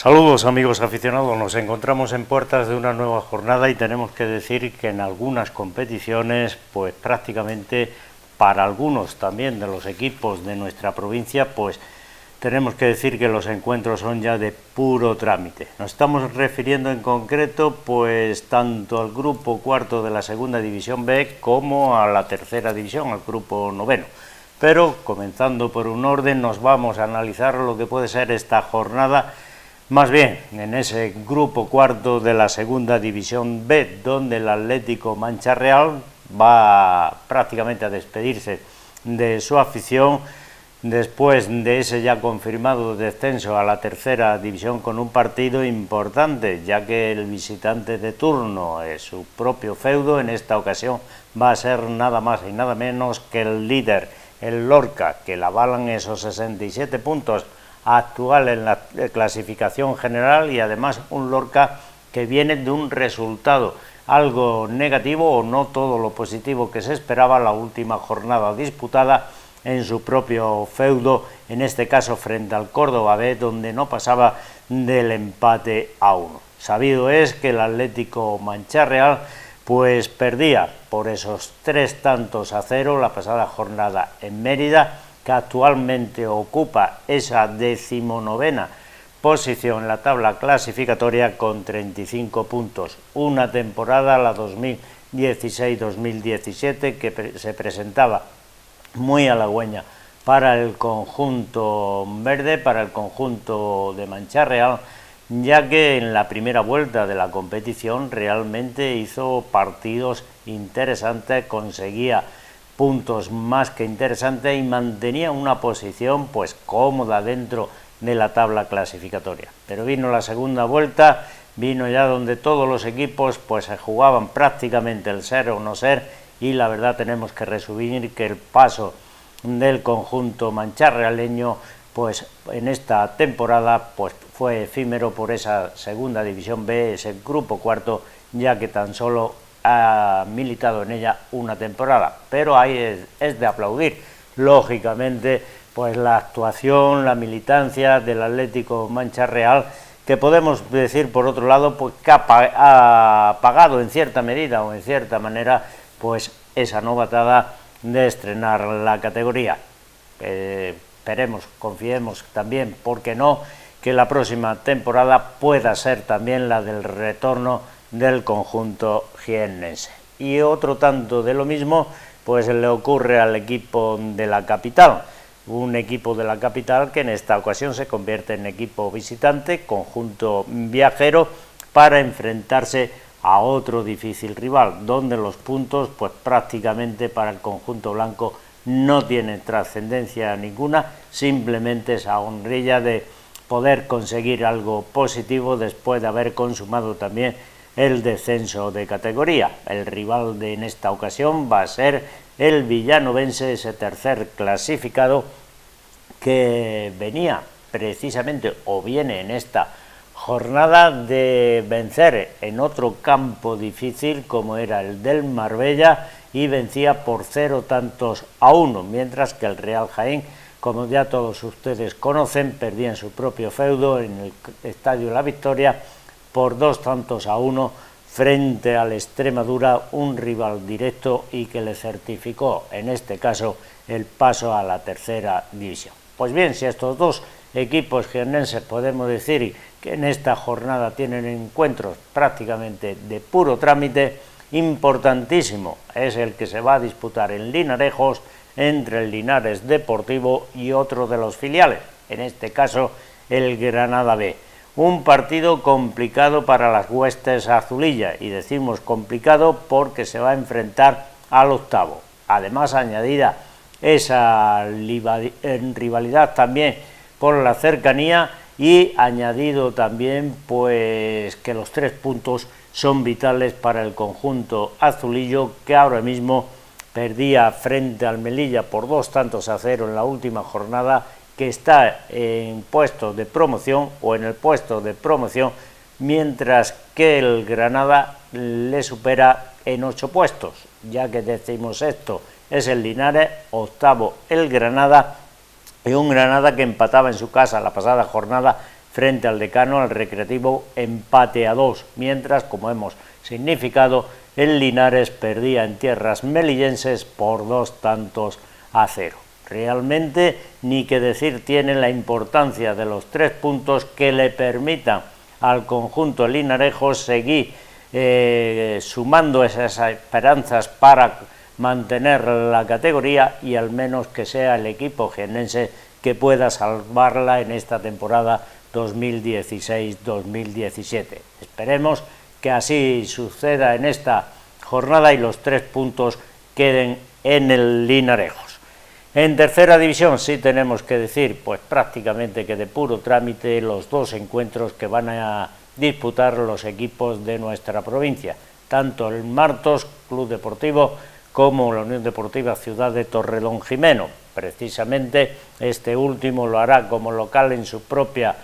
Saludos amigos aficionados, nos encontramos en puertas de una nueva jornada y tenemos que decir que en algunas competiciones, pues prácticamente para algunos también de los equipos de nuestra provincia, pues tenemos que decir que los encuentros son ya de puro trámite. Nos estamos refiriendo en concreto pues tanto al grupo cuarto de la segunda división B como a la tercera división, al grupo noveno. Pero comenzando por un orden, nos vamos a analizar lo que puede ser esta jornada. Más bien, en ese grupo cuarto de la segunda división B, donde el Atlético Mancha Real va prácticamente a despedirse de su afición después de ese ya confirmado descenso a la tercera división con un partido importante, ya que el visitante de turno es su propio feudo. En esta ocasión va a ser nada más y nada menos que el líder, el Lorca, que le avalan esos 67 puntos actual en la clasificación general, y además un Lorca que viene de un resultado algo negativo o no todo lo positivo que se esperaba la última jornada disputada en su propio feudo, en este caso frente al Córdoba B, donde no pasaba del empate a 1. Sabido es que el Atlético Mancha Real pues perdía por esos 3-0 la pasada jornada en Mérida, que actualmente ocupa esa 19ª posición en la tabla clasificatoria con 35 puntos. Una temporada, la 2016-2017, que se presentaba muy halagüeña para el conjunto verde, para el conjunto de Mancha Real, ya que en la primera vuelta de la competición realmente hizo partidos interesantes, conseguía puntos más que interesantes y mantenía una posición pues cómoda dentro de la tabla clasificatoria. Pero vino la segunda vuelta, vino ya donde todos los equipos pues se jugaban prácticamente el ser o no ser, y la verdad tenemos que resumir que el paso del conjunto mancharrealeño pues en esta temporada pues fue efímero por esa segunda división B, ese grupo cuarto, ya que tan solo ha militado en ella una temporada. Pero ahí es de aplaudir, lógicamente, pues la actuación, la militancia del Atlético Mancha Real, que podemos decir por otro lado pues que ha pagado en cierta medida o en cierta manera pues esa novatada de estrenar la categoría. Esperemos, confiemos también, ¿por qué no?, que la próxima temporada pueda ser también la del retorno del conjunto jiennense. Y otro tanto de lo mismo pues le ocurre al equipo de la capital, un equipo de la capital que en esta ocasión se convierte en equipo visitante, conjunto viajero, para enfrentarse a otro difícil rival, donde los puntos pues prácticamente para el conjunto blanco no tienen trascendencia ninguna, simplemente esa honrilla de poder conseguir algo positivo después de haber consumado también el descenso de categoría. El rival en esta ocasión va a ser el villanovense, ese tercer clasificado que venía precisamente o viene en esta jornada de vencer en otro campo difícil como era el del Marbella, y vencía por 0-1, mientras que el Real Jaén, como ya todos ustedes conocen, perdía en su propio feudo en el Estadio La Victoria por 2-1 frente al Extremadura, un rival directo y que le certificó en este caso el paso a la tercera división. Pues bien, si estos dos equipos jiennenses podemos decir que en esta jornada tienen encuentros prácticamente de puro trámite, importantísimo es el que se va a disputar en Linarejos entre el Linares Deportivo y otro de los filiales, en este caso el Granada B. Un partido complicado para las huestes azulillas, y decimos complicado porque se va a enfrentar al octavo. Además, añadida esa rivalidad también por la cercanía, y añadido también pues que los 3 puntos son vitales para el conjunto azulillo, que ahora mismo perdía frente al Melilla por 2-0 en la última jornada, que está en puesto de promoción o en el puesto de promoción, mientras que el Granada le supera en 8 puestos, ya que decimos esto es el Linares, octavo el Granada, y un Granada que empataba en su casa la pasada jornada frente al Decano, al Recreativo, empate a 2, mientras, como hemos significado, el Linares perdía en tierras melillenses por 2-0. Realmente, ni que decir tiene la importancia de los 3 puntos que le permitan al conjunto linarejo seguir sumando esas esperanzas para mantener la categoría y al menos que sea el equipo jiennense que pueda salvarla en esta temporada 2016-2017. Esperemos que así suceda en esta jornada y los 3 puntos queden en el Linarejos. En tercera división sí tenemos que decir, pues prácticamente que de puro trámite, los 2 encuentros que van a disputar los equipos de nuestra provincia, tanto el Martos Club Deportivo como la Unión Deportiva Ciudad de Torredonjimeno. Precisamente este último lo hará como local en su propio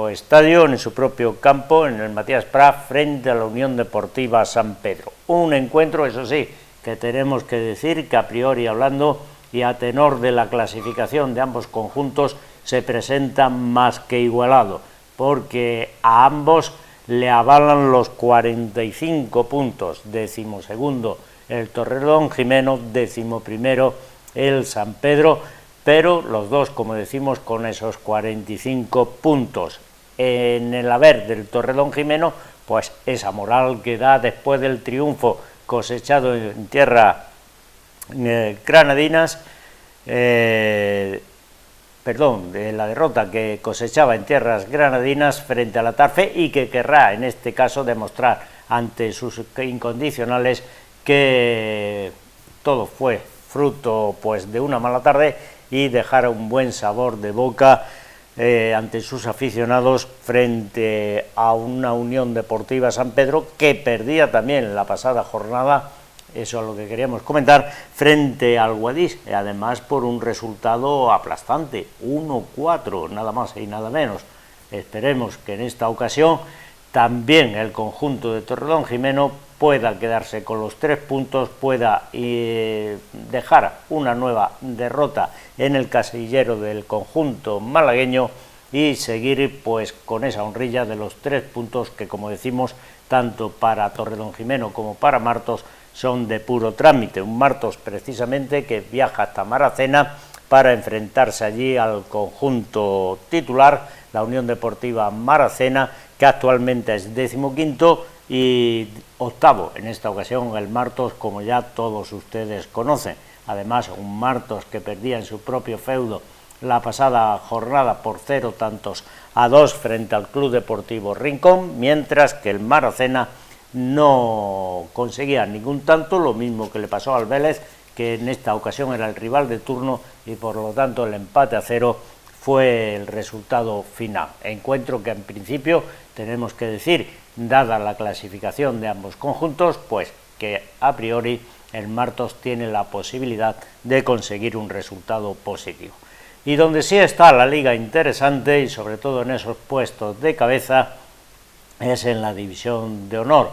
estadio, en su propio campo, en el Matías Prat, frente a la Unión Deportiva San Pedro. Un encuentro, eso sí, que tenemos que decir que a priori hablando y a tenor de la clasificación de ambos conjuntos se presenta más que igualado, porque a ambos le avalan los 45 puntos, 12º el Torredonjimeno, 11º el San Pedro, pero los dos, como decimos, con esos 45 puntos. En el haber del Torredonjimeno, pues esa moral que da después del triunfo cosechado en tierra granadinas, de la derrota que cosechaba en tierras granadinas frente a la Tarfe y que querrá en este caso demostrar ante sus incondicionales que todo fue fruto pues de una mala tarde y dejar un buen sabor de boca ante sus aficionados frente a una Unión Deportiva San Pedro que perdía también la pasada jornada, eso es lo que queríamos comentar, frente al Guadix, además por un resultado aplastante, 1-4, nada más y nada menos. Esperemos que en esta ocasión también el conjunto de Torredonjimeno pueda quedarse con los 3 puntos, pueda dejar una nueva derrota en el casillero del conjunto malagueño y seguir pues con esa honrilla de los 3 puntos que, como decimos, tanto para Torredonjimeno como para Martos son de puro trámite. Un Martos precisamente que viaja hasta Maracena para enfrentarse allí al conjunto titular, la Unión Deportiva Maracena, que actualmente es 15º y 8º en esta ocasión el Martos, como ya todos ustedes conocen. Además, un Martos que perdía en su propio feudo la pasada jornada por 0-2 frente al Club Deportivo Rincón, mientras que el Maracena no conseguía ningún tanto, lo mismo que le pasó al Vélez, que en esta ocasión era el rival de turno y por lo tanto el empate a 0 fue el resultado final. Encuentro que en principio tenemos que decir, dada la clasificación de ambos conjuntos, pues que a priori el Martos tiene la posibilidad de conseguir un resultado positivo. Y donde sí está la liga interesante y sobre todo en esos puestos de cabeza es en la división de honor,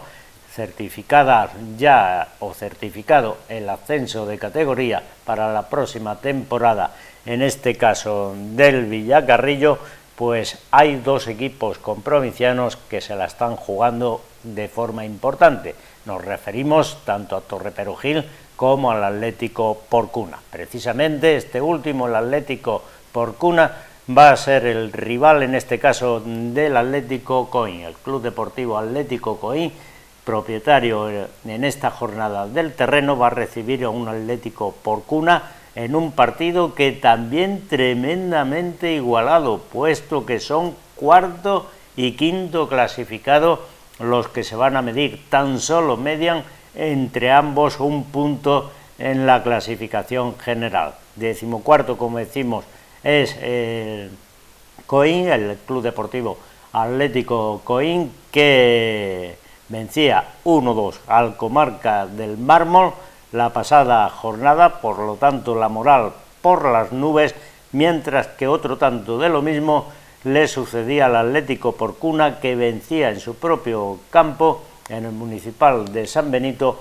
certificada ya o certificado el ascenso de categoría para la próxima temporada, en este caso del Villacarrillo, pues hay 2 equipos comprovincianos que se la están jugando de forma importante. Nos referimos tanto a Torreperugil como al Atlético Porcuna. Precisamente este último, el Atlético Porcuna, va a ser el rival en este caso del Atlético Coín. El Club Deportivo Atlético Coín, propietario en esta jornada del terreno, va a recibir a un Atlético Porcuna en un partido que también tremendamente igualado, puesto que son 4º y 5º clasificados los que se van a medir. Tan solo median entre ambos un punto en la clasificación general. 14º, como decimos, es Coín, el Club Deportivo Atlético Coín, que vencía 1-2 al Comarca del Mármol la pasada jornada, por lo tanto la moral por las nubes, mientras que otro tanto de lo mismo le sucedía al Atlético Porcuna, que vencía en su propio campo, en el Municipal de San Benito,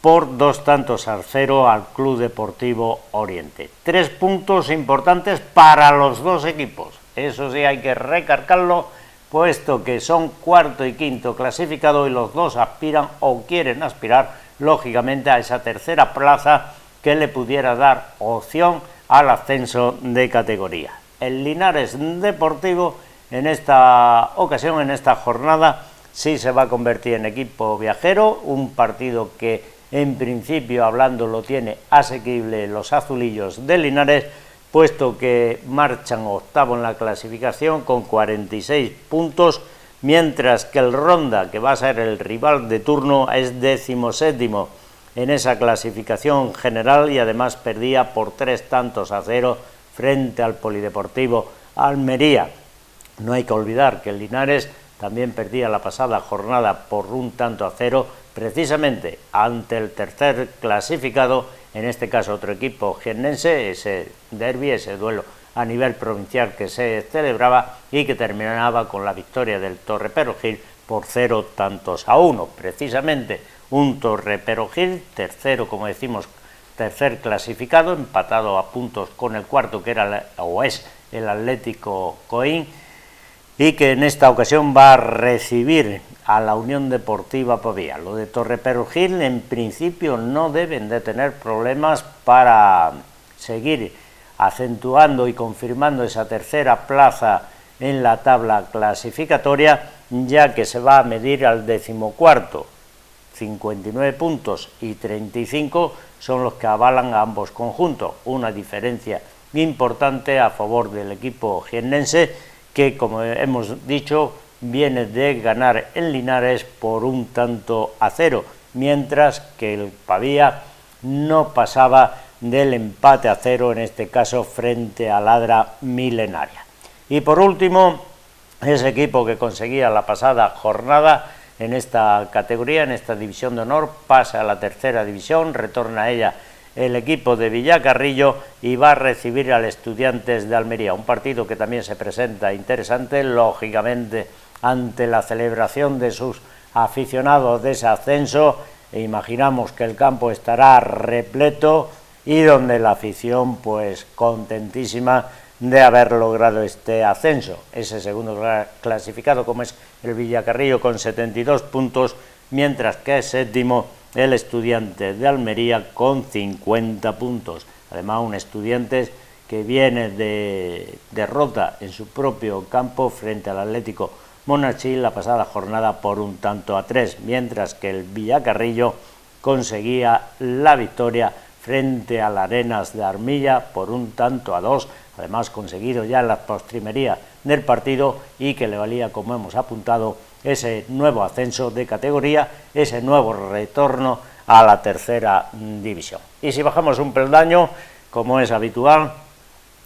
por 2-0 al Club Deportivo Oriente. 3 puntos importantes para los 2 equipos, Eso sí, hay que recargarlo, puesto que son cuarto y quinto clasificado y los dos aspiran o quieren aspirar, lógicamente, a esa tercera plaza que le pudiera dar opción al ascenso de categoría. El Linares Deportivo en esta ocasión, en esta jornada, sí se va a convertir en equipo viajero, un partido que en principio hablando lo tiene asequible los azulillos de Linares, puesto que marchan octavo en la clasificación con 46 puntos, mientras que el Ronda, que va a ser el rival de turno, es 17º en esa clasificación general y además perdía por 3-0 frente al Polideportivo Almería. No hay que olvidar que el Linares también perdía la pasada jornada por 1-0, precisamente ante el tercer clasificado, en este caso otro equipo jiennense, ese derbi, ese duelo a nivel provincial que se celebraba y que terminaba con la victoria del Torre Perogil por 0-1. Precisamente un Torre Perogil, tercero, como decimos, tercer clasificado, empatado a puntos con el cuarto, que era o es el Atlético Coín, y que en esta ocasión va a recibir a la Unión Deportiva Pavía. Lo de Torre Perogil en principio no deben de tener problemas para seguir acentuando y confirmando esa tercera plaza en la tabla clasificatoria, ya que se va a medir al 14º. 59 puntos y 35 son los que avalan a ambos conjuntos, una diferencia importante a favor del equipo jiennense, que, como hemos dicho, viene de ganar en Linares por 1-0, mientras que el Pavía no pasaba del empate a 0, en este caso frente a Ladra Milenaria. Y por último, ese equipo que conseguía la pasada jornada en esta categoría, en esta división de honor, pasa a la tercera división, retorna a ella el equipo de Villacarrillo y va a recibir al Estudiantes de Almería, un partido que también se presenta interesante, lógicamente ante la celebración de sus aficionados de ese ascenso, e imaginamos que el campo estará repleto y donde la afición pues contentísima de haber logrado este ascenso. Ese segundo clasificado, como es el Villacarrillo, con 72 puntos, mientras que es séptimo el Estudiantes de Almería con 50 puntos. Además, un Estudiantes que viene de derrota en su propio campo frente al Atlético Monachil la pasada jornada por 1-3, mientras que el Villacarrillo conseguía la victoria frente al Arenas de Armilla por 1-2, además conseguido ya en la postrimería del partido y que le valía, como hemos apuntado, ese nuevo ascenso de categoría, ese nuevo retorno a la tercera división. Y si bajamos un peldaño, como es habitual,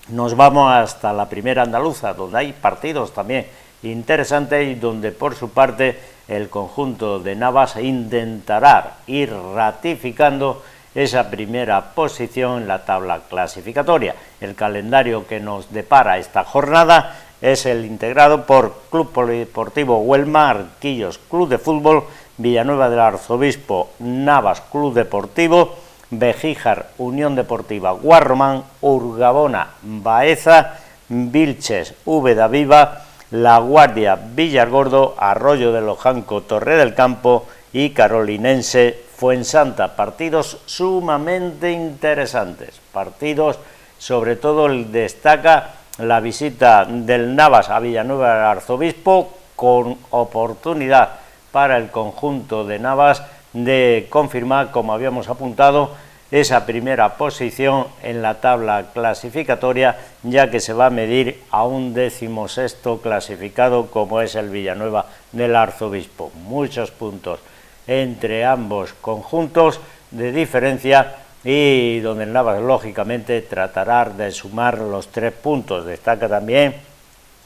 nos vamos hasta la primera andaluza, donde hay partidos también interesantes y donde por su parte el conjunto de Navas intentará ir ratificando esa primera posición en la tabla clasificatoria. El calendario que nos depara esta jornada es el integrado por Club Polideportivo Huelma, Arquillos Club de Fútbol, Villanueva del Arzobispo, Navas Club Deportivo, Bejíjar Unión Deportiva Guarromán, Urgabona Baeza, Vilches Úbeda Viva, La Guardia Villargordo, Arroyo de Lojanco Torre del Campo y Carolinense Fuensanta. Partidos sumamente interesantes, partidos, sobre todo destaca la visita del Navas a Villanueva del Arzobispo, con oportunidad para el conjunto de Navas de confirmar, como habíamos apuntado, esa primera posición en la tabla clasificatoria, ya que se va a medir a un 16º clasificado, como es el Villanueva del Arzobispo. Muchos puntos entre ambos conjuntos de diferencia, y donde el Navas lógicamente tratará de sumar los 3 puntos. Destaca también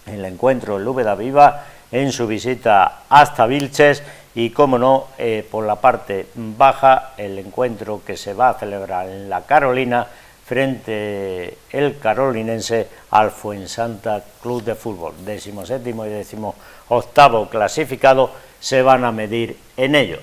el encuentro del Úbeda Viva en su visita hasta Vilches y, como no, por la parte baja, el encuentro que se va a celebrar en la Carolina frente el carolinense al Fuensanta Club de Fútbol. 17º y 18º clasificado se van a medir en ello.